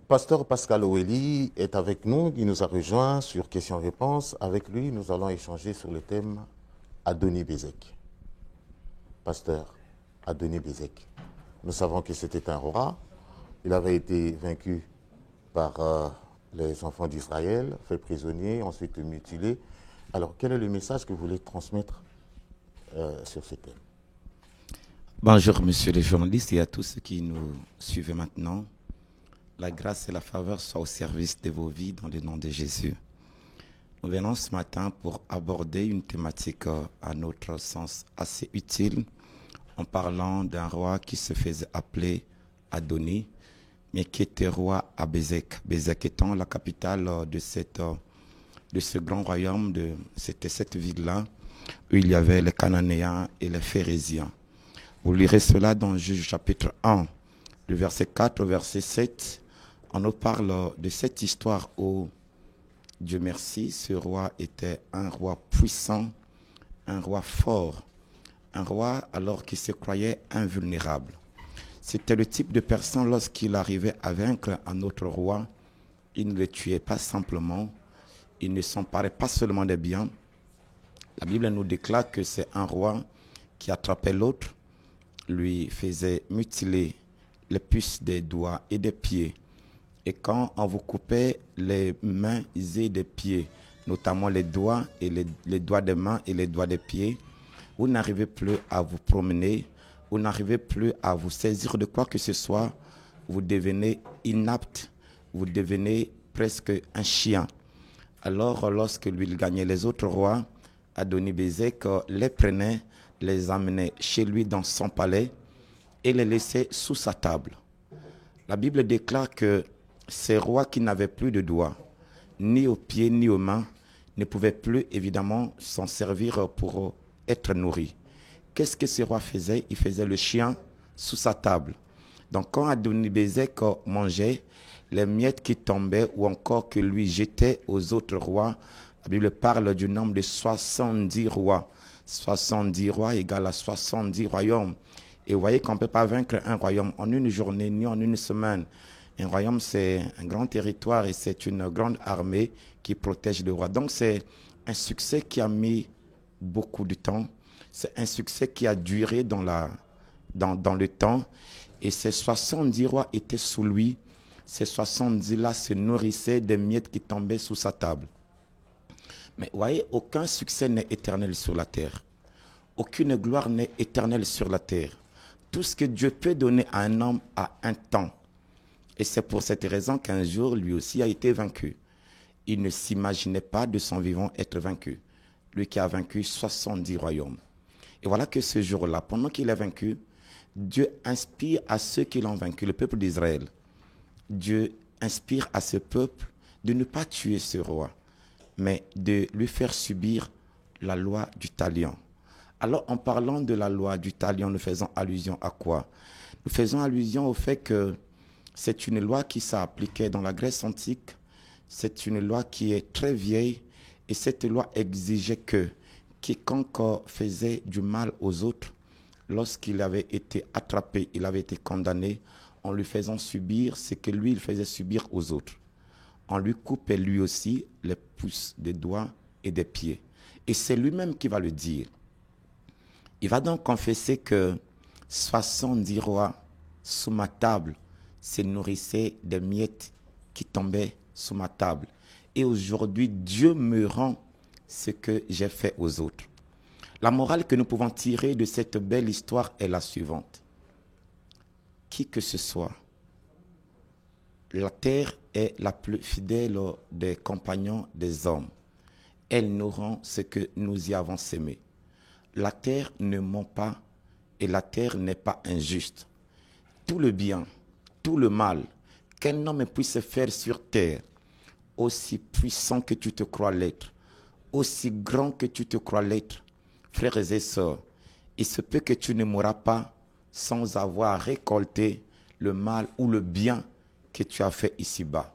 Pasteur Pascal Oweli est avec nous, il nous a rejoint sur questions-réponses. Avec lui, nous allons échanger sur le thème Adonie Bézek. Pasteur Adonie Bézek. Nous savons que c'était un roi. Il avait été vaincu par les enfants d'Israël, fait prisonnier, ensuite mutilé. Alors, quel est le message que vous voulez transmettre sur ce thème? Bonjour, monsieur les journalistes et à tous ceux qui nous suivent maintenant. La grâce et la faveur soient au service de vos vies dans le nom de Jésus. Nous venons ce matin pour aborder une thématique à notre sens assez utile en parlant d'un roi qui se faisait appeler Adonie, mais qui était roi à Bézek. Bézek étant la capitale de ce grand royaume, c'était cette ville-là où il y avait les Cananéens et les Phérésiens. Vous lirez cela dans Juge chapitre 1, du verset 4 au verset 7. On nous parle de cette histoire où, Dieu merci, ce roi était un roi puissant, un roi fort, un roi alors qu'il se croyait invulnérable. C'était le type de personne, lorsqu'il arrivait à vaincre un autre roi, il ne le tuait pas simplement, il ne s'emparait pas seulement des biens. La Bible nous déclare que c'est un roi qui attrapait l'autre, lui faisait mutiler les puces des doigts et des pieds. Et quand on vous coupait les mains et des pieds, notamment les doigts et les doigts des mains et les doigts des pieds, vous n'arrivez plus à vous promener, vous n'arrivez plus à vous saisir de quoi que ce soit, vous devenez inapte, vous devenez presque un chien. Alors, lorsque lui il gagnait les autres rois, Adonie-Bézek les prenait, les amenait chez lui dans son palais et les laissait sous sa table. La Bible déclare que ces rois qui n'avaient plus de doigts, ni aux pieds ni aux mains, ne pouvaient plus évidemment s'en servir pour être nourris. Qu'est-ce que ces rois faisaient? Ils faisaient le chien sous sa table. Donc quand Adonie-Bézek mangeait, les miettes qui tombaient ou encore que lui jetait aux autres rois, la Bible parle du nombre de 70 rois. 70 rois égale à 70 royaumes. Et vous voyez qu'on ne peut pas vaincre un royaume en une journée ni en une semaine. Un royaume, c'est un grand territoire et c'est une grande armée qui protège le roi. Donc c'est un succès qui a mis beaucoup de temps. C'est un succès qui a duré dans le temps. Et ces 70 rois étaient sous lui. Ces 70-là se nourrissaient des miettes qui tombaient sous sa table. Mais vous voyez, aucun succès n'est éternel sur la terre. Aucune gloire n'est éternelle sur la terre. Tout ce que Dieu peut donner à un homme a un temps. Et c'est pour cette raison qu'un jour, lui aussi a été vaincu. Il ne s'imaginait pas de son vivant être vaincu. Lui qui a vaincu 70 royaumes. Et voilà que ce jour-là, pendant qu'il est vaincu, Dieu inspire à ceux qui l'ont vaincu, le peuple d'Israël. Dieu inspire à ce peuple de ne pas tuer ce roi, mais de lui faire subir la loi du talion. Alors, en parlant de la loi du talion, nous faisons allusion à quoi? Nous faisons allusion au fait que c'est une loi qui s'appliquait dans la Grèce antique. C'est une loi qui est très vieille et cette loi exigeait que quiconque faisait du mal aux autres, lorsqu'il avait été attrapé, il avait été condamné, en lui faisant subir ce que lui, il faisait subir aux autres. On lui coupait lui aussi les pouces des doigts et des pieds. Et c'est lui-même qui va le dire. Il va donc confesser que 70 rois sous ma table se nourrissaient des miettes qui tombaient sous ma table. Et aujourd'hui, Dieu me rend ce que j'ai fait aux autres. La morale que nous pouvons tirer de cette belle histoire est la suivante. Qui que ce soit, la terre est la plus fidèle des compagnons des hommes. Elle nous rend ce que nous y avons sémé. La terre ne ment pas et la terre n'est pas injuste. Tout le bien, tout le mal qu'un homme puisse faire sur terre, aussi puissant que tu te crois l'être, aussi grand que tu te crois l'être, frères et sœurs, il se peut que tu ne mourras pas sans avoir récolté le mal ou le bien que tu as fait ici-bas.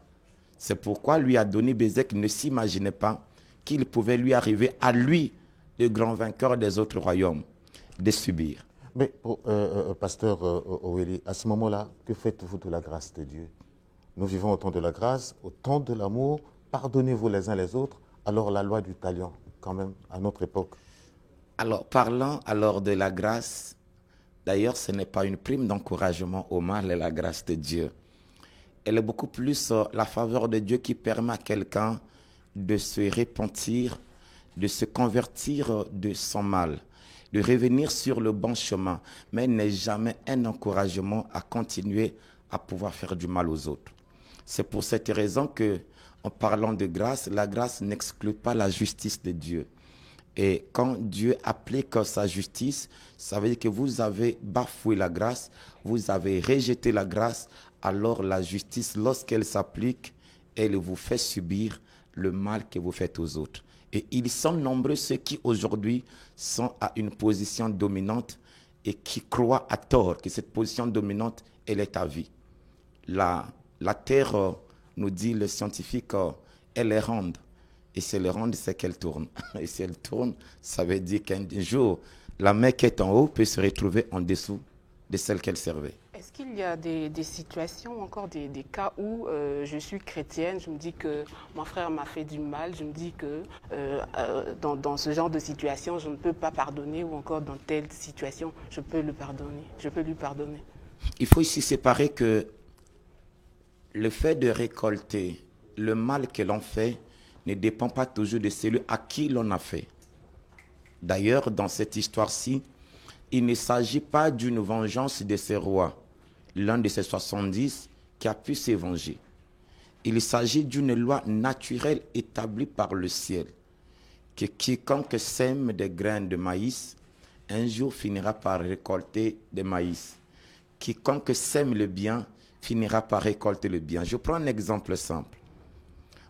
C'est pourquoi lui Adonie-Bézek ne s'imaginait pas qu'il pouvait lui arriver à lui, le grand vainqueur des autres royaumes, de subir. Mais, pasteur Oweli, à ce moment-là, que faites-vous de la grâce de Dieu? nous vivons au temps de la grâce, au temps de l'amour, pardonnez-vous les uns les autres, alors la loi du talion, quand même, à notre époque. Alors, parlant alors de la grâce, d'ailleurs, ce n'est pas une prime d'encouragement au mal, la grâce de Dieu. Elle est beaucoup plus la faveur de Dieu qui permet à quelqu'un de se repentir, de se convertir de son mal, de revenir sur le bon chemin, mais n'est jamais un encouragement à continuer à pouvoir faire du mal aux autres. C'est pour cette raison que, en parlant de grâce, la grâce n'exclut pas la justice de Dieu. Et quand Dieu applique sa justice, ça veut dire que vous avez bafoué la grâce, vous avez rejeté la grâce, alors la justice, lorsqu'elle s'applique, elle vous fait subir le mal que vous faites aux autres. Et ils sont nombreux ceux qui aujourd'hui sont à une position dominante et qui croient à tort que cette position dominante, elle est à vie. La terre, nous dit le scientifique, elle est ronde. Et si elle est ronde, c'est qu'elle tourne. Et si elle tourne, ça veut dire qu'un jour, la main qui est en haut peut se retrouver en dessous de celle qu'elle servait. Est-ce qu'il y a des situations, encore des cas où je suis chrétienne, je me dis que mon frère m'a fait du mal, je me dis que dans ce genre de situation, je ne peux pas pardonner, ou encore dans telle situation, je peux lui pardonner. Il faut ici séparer que le fait de récolter le mal que l'on fait ne dépend pas toujours de celui à qui l'on a fait. D'ailleurs, dans cette histoire-ci, il ne s'agit pas d'une vengeance de ces rois, l'un de ces 70 qui a pu se venger. Il s'agit d'une loi naturelle établie par le ciel, que quiconque sème des graines de maïs, un jour finira par récolter des maïs. Quiconque sème le bien, finira par récolter le bien. Je prends un exemple simple.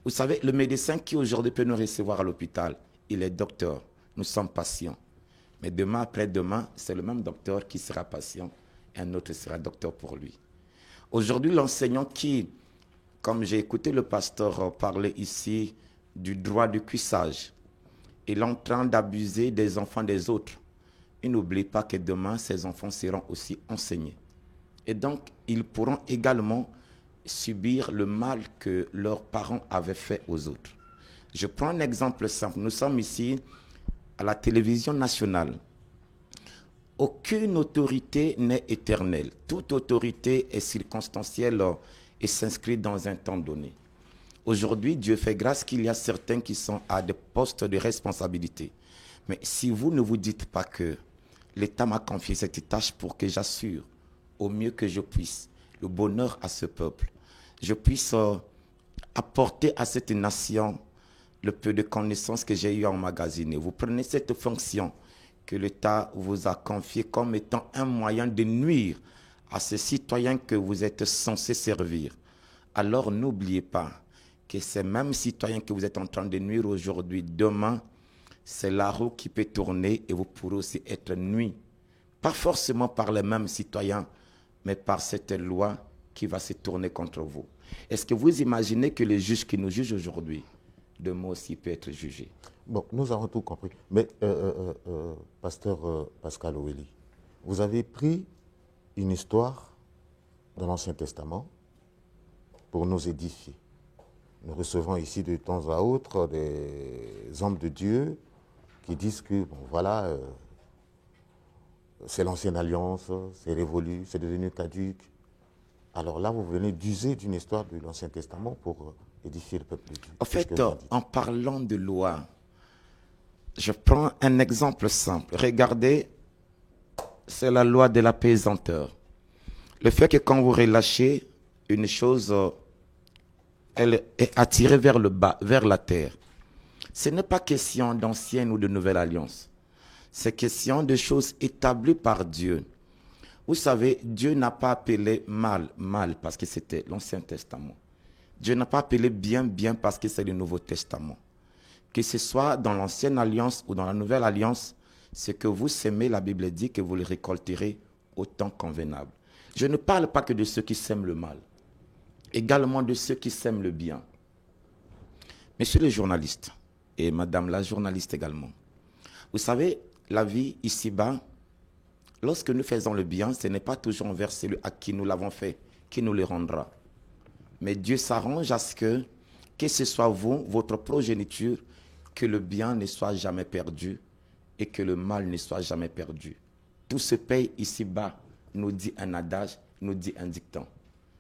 Vous savez, le médecin qui aujourd'hui peut nous recevoir à l'hôpital, il est docteur. Nous sommes patients. Mais demain, après-demain, c'est le même docteur qui sera patient et un autre sera docteur pour lui. Aujourd'hui, l'enseignant qui, comme j'ai écouté le pasteur parler ici du droit du cuissage, il est en train d'abuser des enfants des autres. Il n'oublie pas que demain, ces enfants seront aussi enseignés. Et donc, ils pourront également subir le mal que leurs parents avaient fait aux autres. Je prends un exemple simple. Nous sommes ici à la télévision nationale. Aucune autorité n'est éternelle. Toute autorité est circonstancielle et s'inscrit dans un temps donné. Aujourd'hui, Dieu fait grâce qu'il y a certains qui sont à des postes de responsabilité. Mais si vous ne vous dites pas que l'État m'a confié cette tâche pour que j'assure au mieux que je puisse le bonheur à ce peuple, je puisse apporter à cette nation le peu de connaissances que j'ai eu à emmagasiner. Vous prenez cette fonction que l'État vous a confiée comme étant un moyen de nuire à ces citoyens que vous êtes censés servir. Alors n'oubliez pas que ces mêmes citoyens que vous êtes en train de nuire aujourd'hui, demain, c'est la roue qui peut tourner et vous pourrez aussi être nuit. Pas forcément par les mêmes citoyens, mais par cette loi qui va se tourner contre vous. Est-ce que vous imaginez que le juge qui nous juge aujourd'hui, demain aussi peut être jugé? Bon, nous avons tout compris. Mais, pasteur Pascal Oweli, vous avez pris une histoire de l'Ancien Testament pour nous édifier. Nous recevons ici de temps à autre des hommes de Dieu qui disent que, bon, voilà, c'est l'ancienne alliance, c'est révolu, c'est devenu caduque. Alors là, vous venez d'user d'une histoire de l'Ancien Testament pour édifier le peuple de Dieu. En fait, en parlant de loi, je prends un exemple simple. Regardez, c'est la loi de l'apaisanteur. Le fait que quand vous relâchez une chose, elle est attirée vers le bas, vers la terre. Ce n'est pas question d'ancienne ou de nouvelle alliance. C'est question de choses établies par Dieu. Vous savez, Dieu n'a pas appelé mal parce que c'était l'Ancien Testament. Dieu n'a pas appelé bien parce que c'est le Nouveau Testament. Que ce soit dans l'Ancienne Alliance ou dans la Nouvelle Alliance, ce que vous sèmez, la Bible dit que vous le récolterez au temps convenable. Je ne parle pas que de ceux qui sèment le mal, également de ceux qui sèment le bien. Monsieur le journaliste, et madame la journaliste également, vous savez, la vie ici-bas, lorsque nous faisons le bien, ce n'est pas toujours envers celui à qui nous l'avons fait, qui nous le rendra. Mais Dieu s'arrange à ce que ce soit vous, votre progéniture, que le bien ne soit jamais perdu et que le mal ne soit jamais perdu. Tout se paye ici-bas, nous dit un adage, nous dit un dicton.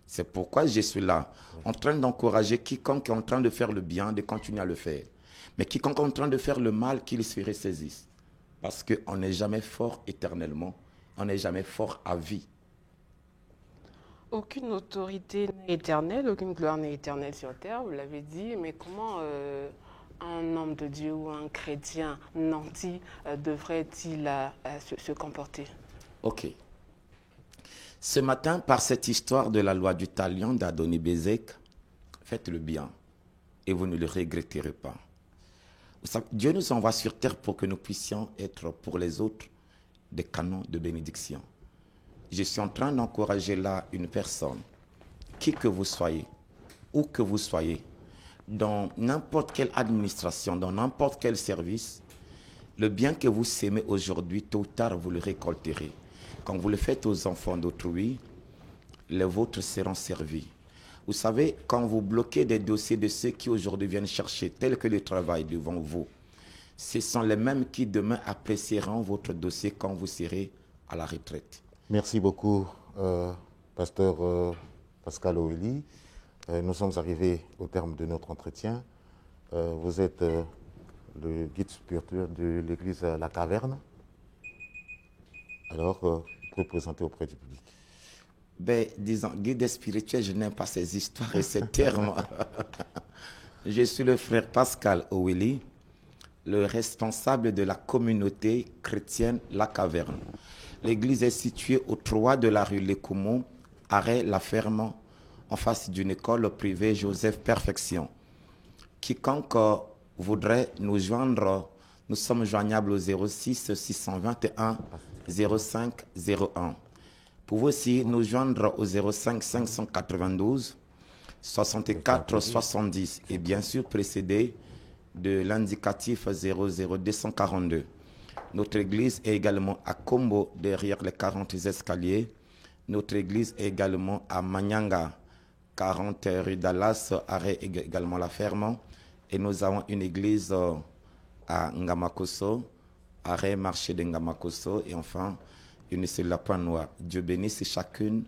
C'est pourquoi je suis là, en train d'encourager quiconque est en train de faire le bien, de continuer à le faire. Mais quiconque est en train de faire le mal, qu'il se ressaisisse. Parce qu'on n'est jamais fort éternellement, on n'est jamais fort à vie. Aucune autorité n'est éternelle, aucune gloire n'est éternelle sur terre, vous l'avez dit, mais comment un homme de Dieu ou un chrétien nanti devrait-il se comporter? Ok. Ce matin, par cette histoire de la loi du talion d'Adoni-Bézek, faites le bien et vous ne le regretterez pas. Dieu nous envoie sur terre pour que nous puissions être pour les autres des canons de bénédiction. Je suis en train d'encourager là une personne, qui que vous soyez, où que vous soyez, dans n'importe quelle administration, dans n'importe quel service, le bien que vous s'aimez aujourd'hui, tôt ou tard, vous le récolterez. Quand vous le faites aux enfants d'autrui, les vôtres seront servis. Vous savez, quand vous bloquez des dossiers de ceux qui aujourd'hui viennent chercher tel que le travail devant vous, ce sont les mêmes qui demain apprécieront votre dossier quand vous serez à la retraite. Merci beaucoup, pasteur Pascal Oweli. Nous sommes arrivés au terme de notre entretien. Vous êtes le guide spirituel de l'église La Caverne. Alors, vous pouvez présenter auprès du public. Ben, disons, guide spirituel, je n'aime pas ces histoires et ces termes. Je suis le frère Pascal Oweli, le responsable de la communauté chrétienne La Caverne. L'église est située au 3 de la rue Lécoumont, arrêt La Ferme, en face d'une école privée Joseph Perfection. Quiconque voudrait nous joindre, nous sommes joignables au 06 621 05 01. Pouvez aussi nous joindre au 05 592 64 70 et bien sûr précédé de l'indicatif 00242. Notre église est également à Kombo, derrière les 40 escaliers. Notre église est également à Manyanga, 40 rue Dallas, arrêt également La Ferme. Et nous avons une église à Ngamakoso, arrêt marché de Ngamakoso. Et enfin, une sur la Pointe Noire. Dieu bénisse chacune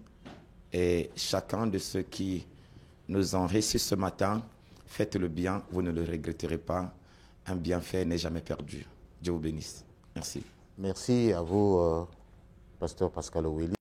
et chacun de ceux qui nous ont reçus ce matin. Faites le bien, vous ne le regretterez pas. Un bienfait n'est jamais perdu. Dieu vous bénisse. Merci. Merci à vous, pasteur Pascal Oweli.